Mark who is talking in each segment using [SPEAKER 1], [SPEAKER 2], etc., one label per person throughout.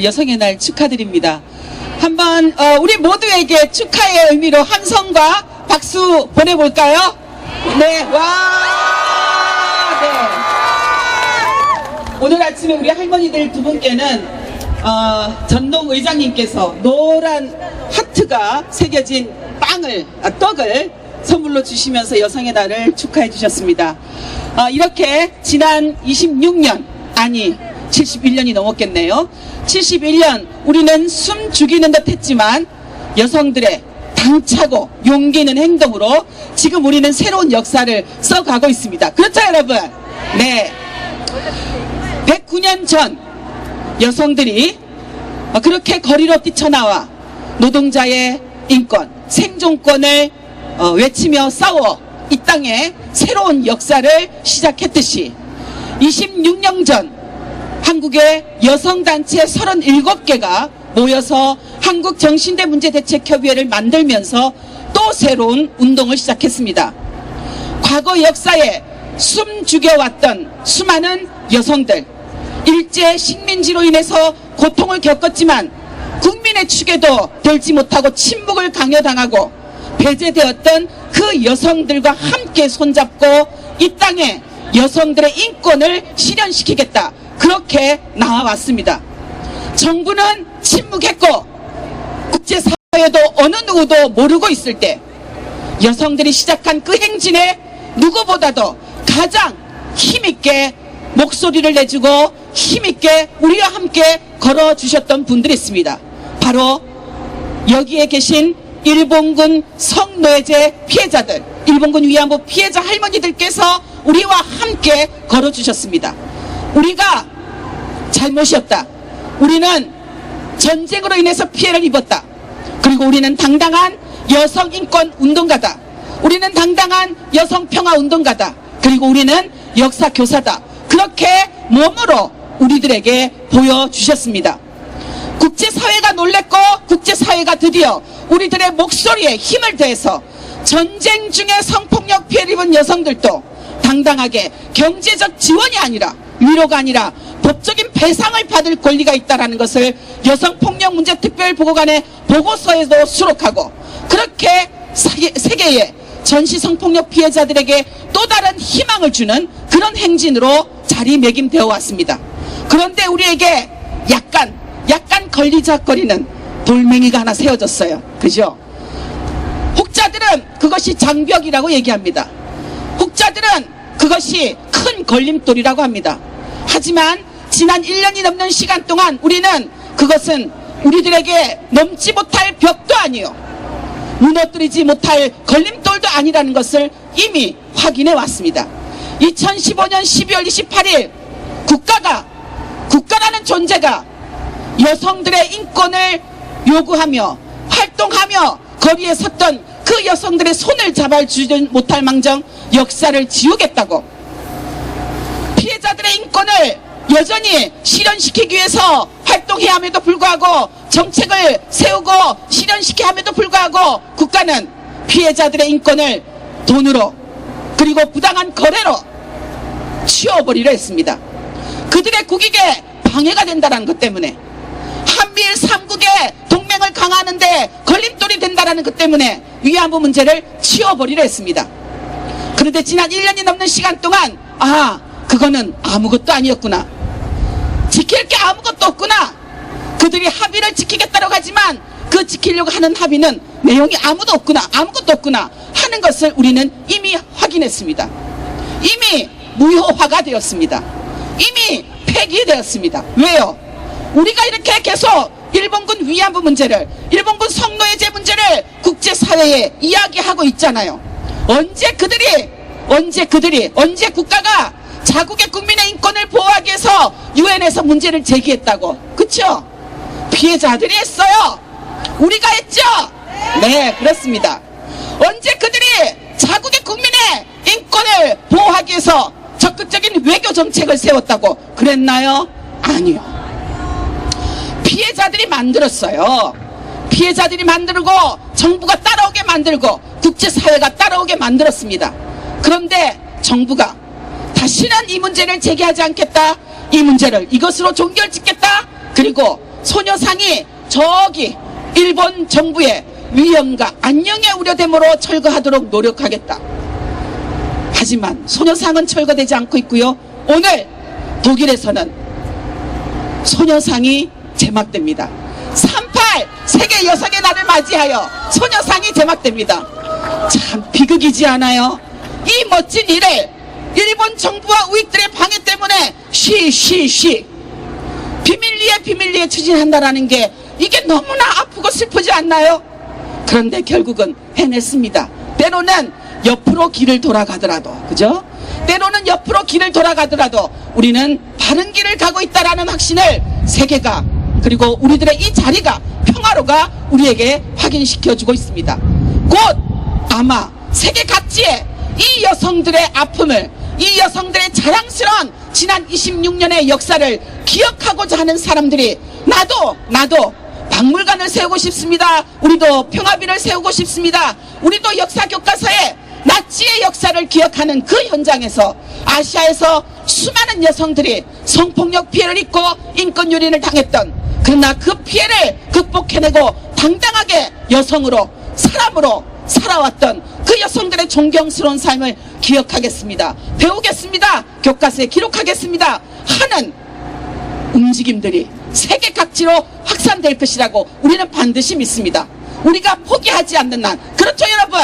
[SPEAKER 1] 여성의 날 축하드립니다. 한번 우리 모두에게 축하의 의미로 함성과 박수 보내볼까요? 네, 와, 네. 오늘 아침에 우리 할머니들 두 분께는 전동 의장님께서 노란 하트가 새겨진 떡을 선물로 주시면서 여성의 날을 축하해 주셨습니다. 이렇게 지난 26년, 아니 71년이 넘었겠네요. 71년 우리는 숨 죽이는 듯 했지만 여성들의 당차고 용기 있는 행동으로 지금 우리는 새로운 역사를 써가고 있습니다. 그렇죠 여러분? 네. 109년 전 여성들이 그렇게 거리로 뛰쳐나와 노동자의 인권, 생존권을 외치며 싸워 이 땅에 새로운 역사를 시작했듯이 26년 전 한국의 여성단체 37개가 모여서 한국정신대문제대책협의회를 만들면서 또 새로운 운동을 시작했습니다. 과거 역사에 숨 죽여왔던 수많은 여성들, 일제 식민지로 인해서 고통을 겪었지만 국민의 축에도 들지 못하고 침묵을 강요당하고 배제되었던 그 여성들과 함께 손잡고 이 땅에 여성들의 인권을 실현시키겠다. 그렇게 나와왔습니다. 정부는 침묵했고 국제사회도 어느 누구도 모르고 있을 때 여성들이 시작한 그 행진에 누구보다도 가장 힘있게 목소리를 내주고 힘있게 우리와 함께 걸어주셨던 분들이 있습니다. 바로 여기에 계신 일본군 성노예제 피해자들, 일본군 위안부 피해자 할머니들께서 우리와 함께 걸어주셨습니다. 우리가 잘못이었다. 우리는 전쟁으로 인해서 피해를 입었다. 그리고 우리는 당당한 여성 인권 운동가다. 우리는 당당한 여성 평화 운동가다. 그리고 우리는 역사 교사다. 그렇게 몸으로 우리들에게 보여주셨습니다. 국제사회가 놀랬고 국제사회가 드디어 우리들의 목소리에 힘을 더해서 전쟁 중에 성폭력 피해를 입은 여성들도 당당하게 경제적 지원이 아니라 위로가 아니라 법적인 배상을 받을 권리가 있다는 것을 여성폭력문제특별보고관의 보고서에도 수록하고 그렇게 세계의 전시성폭력 피해자들에게 또 다른 희망을 주는 그런 행진으로 자리매김되어 왔습니다. 그런데 우리에게 약간 걸리적거리는 돌멩이가 하나 세워졌어요. 그죠? 혹자들은 그것이 장벽이라고 얘기합니다. 혹자들은 그것이 큰 걸림돌이라고 합니다. 하지만 지난 1년이 넘는 시간 동안 우리는 그것은 우리들에게 넘지 못할 벽도 아니요 무너뜨리지 못할 걸림돌도 아니라는 것을 이미 확인해 왔습니다. 2015년 12월 28일 국가라는 존재가 여성들의 인권을 요구하며 활동하며 거리에 섰던 그 여성들의 손을 잡아주지 못할 망정 역사를 지우겠다고 피해자들의 인권을 여전히 실현시키기 위해서 활동해야 함에도 불구하고 정책을 세우고 실현시켜야 함에도 불구하고 국가는 피해자들의 인권을 돈으로 그리고 부당한 거래로 치워버리려 했습니다. 그들의 국익에 방해가 된다는 것 때문에 한미일 3국의 동맹을 강화하는데 걸림돌이 된다는 것 때문에 위안부 문제를 치워버리려 했습니다. 그런데 지난 1년이 넘는 시간 동안 그거는 아무것도 아니었구나. 지킬 게 아무것도 없구나. 그들이 합의를 지키겠다고 하지만 그 지키려고 하는 합의는 내용이 아무것도 없구나 하는 것을 우리는 이미 확인했습니다. 이미 무효화가 되었습니다. 이미 폐기되었습니다. 왜요? 우리가 이렇게 계속 일본군 위안부 문제를, 일본군 성노예제 문제를 국제사회에 이야기하고 있잖아요. 언제 국가가 자국의 국민의 인권을 보호하기 위해서 유엔에서 문제를 제기했다고. 그쵸? 피해자들이 했어요. 우리가 했죠? 네, 그렇습니다. 언제 그들이 자국의 국민의 인권을 보호하기 위해서 적극적인 외교 정책을 세웠다고 그랬나요? 아니요. 피해자들이 만들었어요. 피해자들이 만들고 정부가 따라오게 만들고 국제사회가 따라오게 만들었습니다. 그런데 정부가 다시는 이 문제를 제기하지 않겠다. 이 문제를 이것으로 종결짓겠다. 그리고 소녀상이 저기 일본 정부의 위험과 안녕에 우려됨으로 철거하도록 노력하겠다. 하지만 소녀상은 철거되지 않고 있고요. 오늘 독일에서는 소녀상이 제막됩니다. 38 세계 여성의 날을 맞이하여 소녀상이 제막됩니다. 참 비극이지 않아요? 이 멋진 일을 일본 정부와 우익들의 방해 때문에 비밀리에 추진한다라는 게 이게 너무나 아프고 슬프지 않나요? 그런데 결국은 해냈습니다. 때로는 옆으로 길을 돌아가더라도, 그죠? 때로는 옆으로 길을 돌아가더라도 우리는 바른 길을 가고 있다라는 확신을 세계가, 그리고 우리들의 이 자리가, 평화로가 우리에게 확인시켜주고 있습니다. 곧 아마 세계 각지에 이 여성들의 아픔을, 이 여성들의 자랑스러운 지난 26년의 역사를 기억하고자 하는 사람들이 나도 박물관을 세우고 싶습니다. 우리도 평화비를 세우고 싶습니다. 우리도 역사 교과서에 나치의 역사를 기억하는 그 현장에서 아시아에서 수많은 여성들이 성폭력 피해를 입고 인권 유린을 당했던, 그러나 그 피해를 극복해내고 당당하게 여성으로, 사람으로 살아왔던 그 여성들의 존경스러운 삶을 기억하겠습니다. 배우겠습니다. 교과서에 기록하겠습니다. 하는 움직임들이 세계 각지로 확산될 것이라고 우리는 반드시 믿습니다. 우리가 포기하지 않는 한. 그렇죠, 여러분?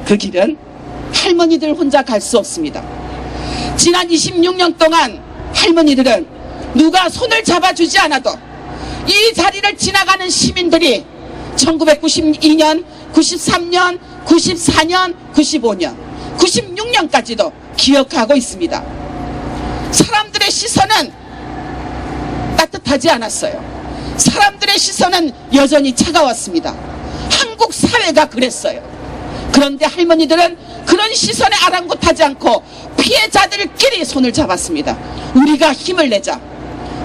[SPEAKER 1] 그 길은 할머니들 혼자 갈 수 없습니다. 지난 26년 동안 할머니들은 누가 손을 잡아주지 않아도 이 자리를 지나가는 시민들이 1992년, 93년, 94년, 95년, 96년까지도 기억하고 있습니다. 사람들의 시선은 따뜻하지 않았어요. 사람들의 시선은 여전히 차가웠습니다. 한국 사회가 그랬어요. 그런데 할머니들은 그런 시선에 아랑곳하지 않고 피해자들끼리 손을 잡았습니다. 우리가 힘을 내자.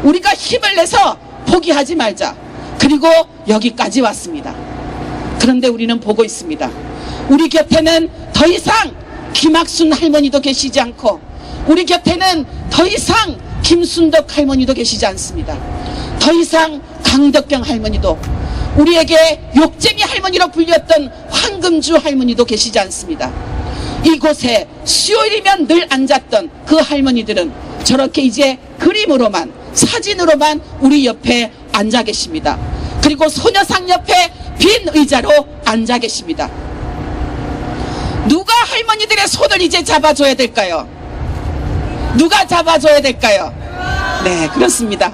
[SPEAKER 1] 우리가 힘을 내서 포기하지 말자. 그리고 여기까지 왔습니다. 그런데 우리는 보고 있습니다. 우리 곁에는 더 이상 김학순 할머니도 계시지 않고, 우리 곁에는 더 이상 김순덕 할머니도 계시지 않습니다. 더 이상 강덕경 할머니도, 우리에게 욕쟁이 할머니로 불렸던 황금주 할머니도 계시지 않습니다. 이곳에 수요일이면 늘 앉았던 그 할머니들은 저렇게 이제 그림으로만, 사진으로만 우리 옆에 앉아 계십니다. 그리고 소녀상 옆에 빈 의자로 앉아 계십니다. 누가 할머니들의 손을 이제 잡아줘야 될까요? 누가 잡아줘야 될까요? 네, 그렇습니다.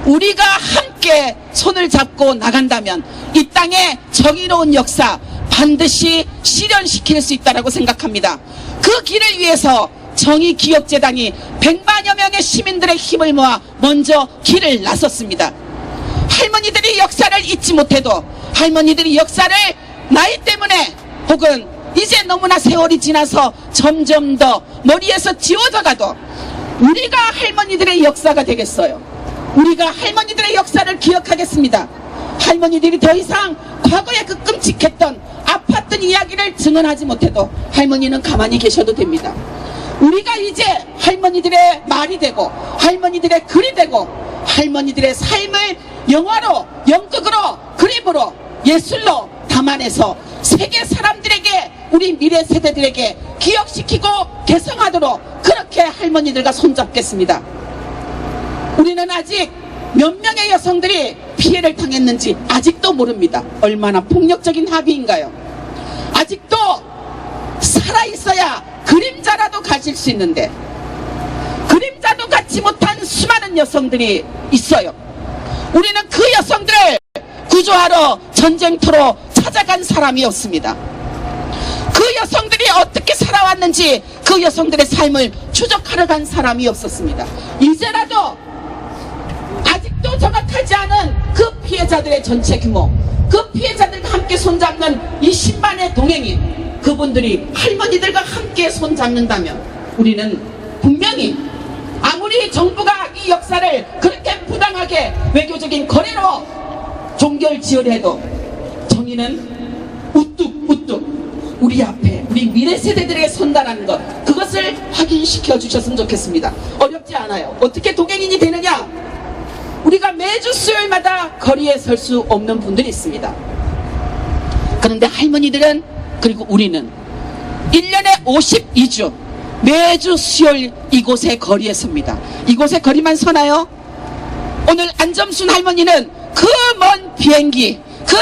[SPEAKER 1] 우리가 함께 손을 잡고 나간다면 이 땅의 정의로운 역사 반드시 실현시킬 수 있다고 생각합니다. 그 길을 위해서 정의기억재단이 100만여 명의 시민들의 힘을 모아 먼저 길을 나섰습니다. 할머니들이 역사를 잊지 못해도, 할머니들이 역사를 나이 때문에 혹은 이제 너무나 세월이 지나서 점점 더 머리에서 지워져 가도 우리가 할머니들의 역사가 되겠어요. 우리가 할머니들의 역사를 기억하겠습니다. 할머니들이 더 이상 과거에 그 끔찍했던 아팠던 이야기를 증언하지 못해도 할머니는 가만히 계셔도 됩니다. 우리가 이제 할머니들의 말이 되고, 할머니들의 글이 되고, 할머니들의 삶을 영화로, 연극으로, 그림으로, 예술로 담아내서 세계 사람들에게, 우리 미래 세대들에게 기억시키고 개성하도록 그렇게 할머니들과 손잡겠습니다. 우리는 아직 몇 명의 여성들이 피해를 당했는지 아직도 모릅니다. 얼마나 폭력적인 합의인가요? 아직도 살아있어야 그림자라도 가질 수 있는데, 그림자도 갖지 못한 수많은 여성들이 있어요. 우리는 그 여성들을 구조하러 전쟁터로 찾아간 사람이 없습니다. 그 여성들이 어떻게 살아왔는지 그 여성들의 삶을 추적하러 간 사람이 없었습니다. 이제라도 아직도 정확하지 않은 그 피해자들의 전체 규모, 그 피해자들과 함께 손잡는 이 10만의 동행인 그분들이 할머니들과 함께 손잡는다면 우리는 분명히, 아무리 정부가 이 역사를 그렇게 부당하게 외교적인 거래로 종결지으려 해도 정의는 우뚝 우리 앞에, 우리 미래 세대들에게 선다라는 것, 그것을 확인시켜 주셨으면 좋겠습니다. 어렵지 않아요. 어떻게 동행인이 되느냐? 우리가 매주 수요일마다 거리에 설 수 없는 분들이 있습니다. 그런데 할머니들은, 그리고 우리는 1년에 52주 매주 수요일 이곳에 거리에 섭니다. 이곳에 거리만 서나요? 오늘 안점순 할머니는 그 먼 비행기, 그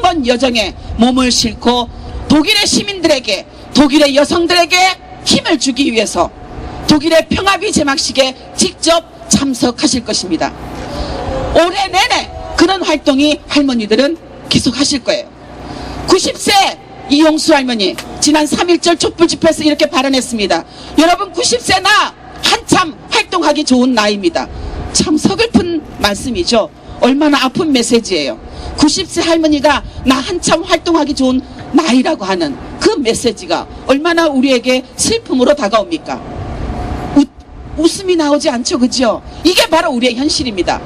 [SPEAKER 1] 먼 여정에 몸을 싣고 독일의 시민들에게, 독일의 여성들에게 힘을 주기 위해서 독일의 평화비 제막식에 직접 참석하실 것입니다. 올해 내내 그런 활동이 할머니들은 계속하실 거예요. 90세 이용수 할머니 지난 3.1절 촛불 집회에서 이렇게 발언했습니다. 여러분, 90세 나 한참 활동하기 좋은 나이입니다. 참 서글픈 말씀이죠. 얼마나 아픈 메시지예요. 90세 할머니가 나 한참 활동하기 좋은 나이라고 하는 그 메시지가 얼마나 우리에게 슬픔으로 다가옵니까? 웃음이 나오지 않죠, 그죠? 이게 바로 우리의 현실입니다.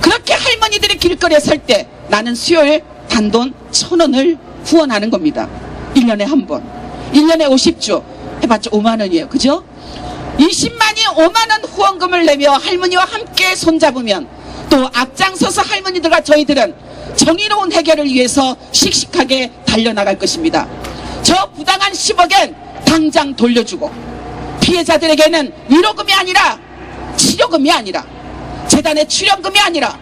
[SPEAKER 1] 그렇게 할머니들이 길거리에 설 때 나는 수요일 단돈 1,000원을 후원하는 겁니다. 1년에 한 번. 1년에 50주 해봤자 5만 원이에요. 그죠? 20만이 5만 원 후원금을 내며 할머니와 함께 손잡으면, 또 앞장서서 할머니들과 저희들은 정의로운 해결을 위해서 씩씩하게 달려나갈 것입니다. 저 부당한 10억엔 당장 돌려주고, 피해자들에게는 위로금이 아니라, 치료금이 아니라, 재단의 출연금이 아니라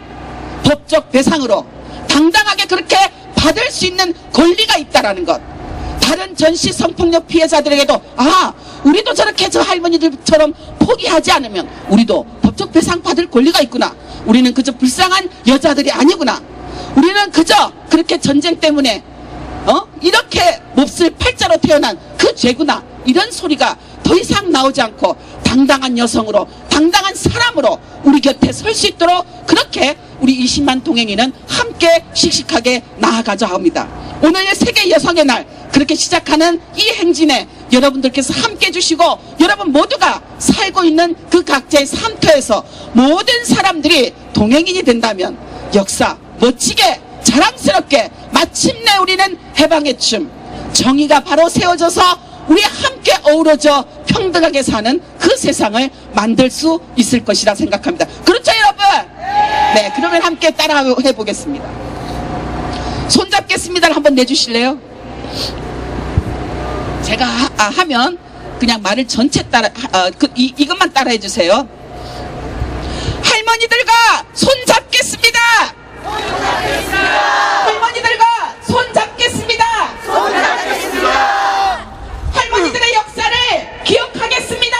[SPEAKER 1] 법적 배상으로 당당하게 그렇게 받을 수 있는 권리가 있다라는 것. 다른 전시 성폭력 피해자들에게도, 아, 우리도 저렇게 저 할머니들처럼 포기하지 않으면 우리도 법적 배상 받을 권리가 있구나. 우리는 그저 불쌍한 여자들이 아니구나. 우리는 그저 그렇게 전쟁 때문에 이렇게 몹쓸 팔자로 태어난 그 죄구나. 이런 소리가 더 이상 나오지 않고 당당한 여성으로, 당당한 사람으로 우리 곁에 설 수 있도록 그렇게 우리 20만 동행인은 함께 씩씩하게 나아가자 합니다. 오늘 세계 여성의 날, 그렇게 시작하는 이 행진에 여러분들께서 함께 해주시고, 여러분 모두가 살고 있는 그 각자의 삶터에서 모든 사람들이 동행인이 된다면 역사 멋지게 자랑스럽게 마침내 우리는 해방의 춤, 정의가 바로 세워져서 우리 함께 어우러져 평등하게 사는 그 세상을 만들 수 있을 것이라 생각합니다. 그렇죠, 여러분? 네, 그러면 함께 따라 해보겠습니다. 손잡겠습니다를 한번 내주실래요? 제가 하면 그냥 말을 전체 따라, 이것만 따라 해주세요. 할머니들과 손잡겠습니다. 할머니들과 손잡겠습니다. 할머니들의 역사를 기억하겠습니다.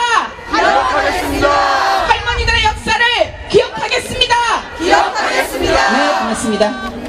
[SPEAKER 1] 할머니들의 역사를 기억하겠습니다. 네, 고맙습니다.